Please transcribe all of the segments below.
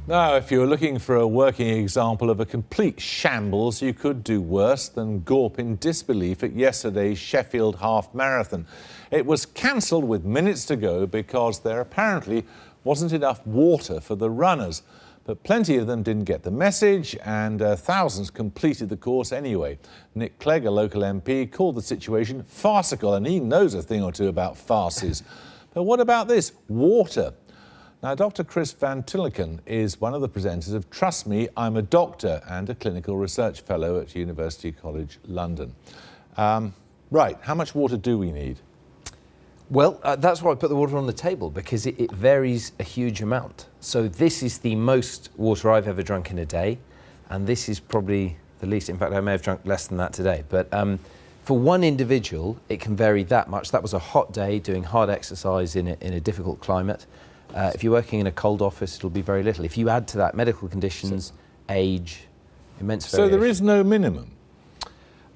Now, if you're looking for a working example of a complete shambles, you could do worse than gawp in disbelief at yesterday's Sheffield half marathon. It was cancelled with minutes to go because there apparently wasn't enough water for the runners. But plenty of them didn't get the message, and thousands completed the course anyway. Nick Clegg, a local MP, called the situation farcical, and he knows a thing or two about farces. But what about this? Water. Now, Dr. Chris van Tulleken is one of the presenters of Trust Me, I'm a Doctor, and a clinical research fellow at University College London. Right, how much water do we need? Well, that's why I put the water on the table, because it varies a huge amount. So this is the most water I've ever drunk in a day, and this is probably the least. In fact, I may have drunk less than that today. But for one individual, it can vary that much. That was a hot day doing hard exercise in a difficult climate. If you're working in a cold office, it'll be very little. If you add to that medical conditions, age, immense variation. So there is no minimum?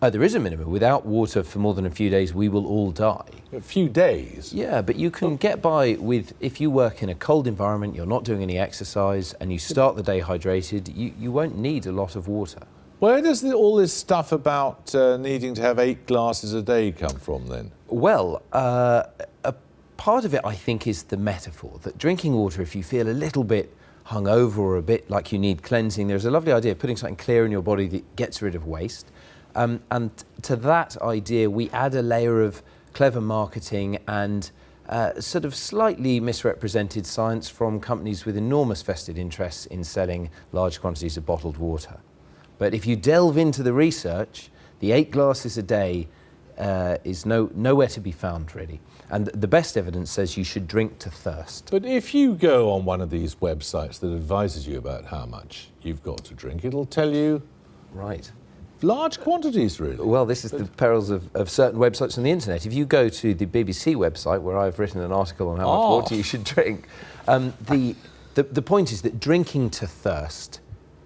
There is a minimum. Without water for more than a few days, we will all die. A few days? Yeah, but you can get by with, if you work in a cold environment, you're not doing any exercise, and you start the day hydrated, you won't need a lot of water. Where does all this stuff about needing to have 8 glasses a day come from then? Well, a part of it, I think, is the metaphor, that drinking water, if you feel a little bit hungover or a bit like you need cleansing, there's a lovely idea of putting something clear in your body that gets rid of waste. And to that idea, we add a layer of clever marketing and sort of slightly misrepresented science from companies with enormous vested interests in selling large quantities of bottled water. But if you delve into the research, the 8 glasses a day is nowhere to be found, really. And the best evidence says you should drink to thirst. But if you go on one of these websites that advises you about how much you've got to drink, it'll tell you... Right. Large quantities, really. Well, this is the perils of certain websites on the internet. If you go to the BBC website, where I've written an article on how much water you should drink, the point is that drinking to thirst,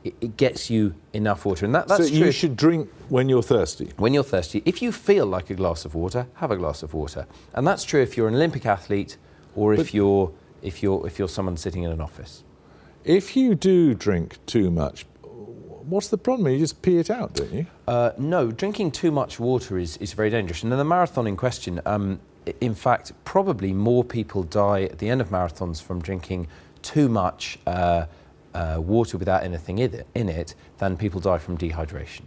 it gets you enough water. And that's so true. You should drink when you're thirsty? When you're thirsty. If you feel like a glass of water, have a glass of water. And that's true if you're an Olympic athlete or if you're someone sitting in an office. If you do drink too much, what's the problem? You just pee it out, don't you? No, drinking too much water is very dangerous. And in the marathon in question, in fact, probably more people die at the end of marathons from drinking too much water without anything in it than people die from dehydration.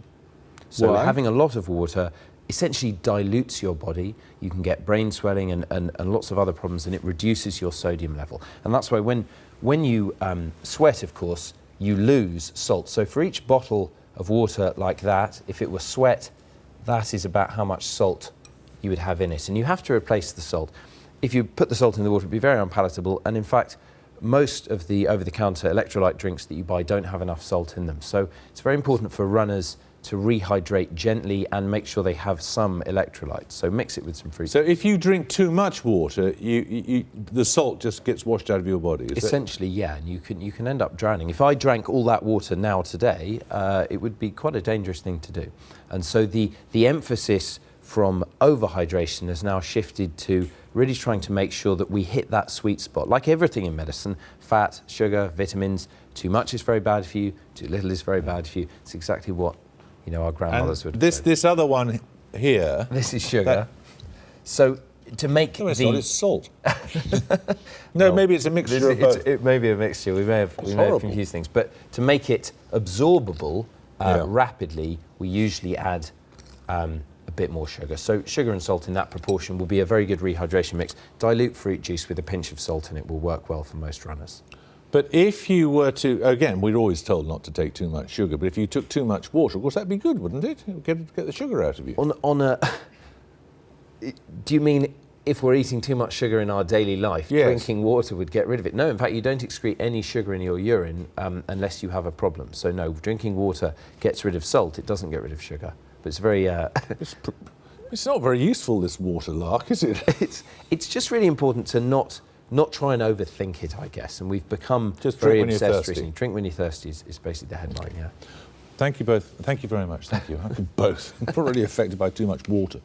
So having a lot of water essentially dilutes your body. You can get brain swelling and lots of other problems, and it reduces your sodium level. And that's why when you sweat, of course, you lose salt. So for each bottle of water like that, if it were sweat, that is about how much salt you would have in it. And you have to replace the salt. If you put the salt in the water, it would be very unpalatable. And in fact, most of the over-the-counter electrolyte drinks that you buy don't have enough salt in them. So it's very important for runners to rehydrate gently and make sure they have some electrolytes. So mix it with some fruit. So if you drink too much water, the salt just gets washed out of your body, is essentially, yeah, and you can end up drowning. If I drank all that water now today, it would be quite a dangerous thing to do. And so the emphasis from overhydration has now shifted to really trying to make sure that we hit that sweet spot. Like everything in medicine, fat, sugar, vitamins, too much is very bad for you, too little is very bad for you. It's exactly what our grandmothers would have said. This other one here... This is sugar. So to make no, it's not, it's salt. No, maybe it's a mixture of both. It may be a mixture. We may have confused things. But to make it absorbable rapidly, we usually add a bit more sugar. So sugar and salt in that proportion will be a very good rehydration mix. Dilute fruit juice with a pinch of salt and it will work well for most runners. But if you were to, again, we're always told not to take too much sugar, but if you took too much water, of course, that'd be good, wouldn't it? Get the sugar out of you. Do you mean if we're eating too much sugar in our daily life, drinking water would get rid of it? No, in fact, you don't excrete any sugar in your urine unless you have a problem. So no, drinking water gets rid of salt. It doesn't get rid of sugar. But it's very... It's not very useful, this water lark, is it? It's just really important to not try and overthink it, I guess. And we've become just very obsessed recently. Drink when you're thirsty is basically the headline, yeah. Thank you both. Thank you very much. Thank you. I could both. I'm not really affected by too much water.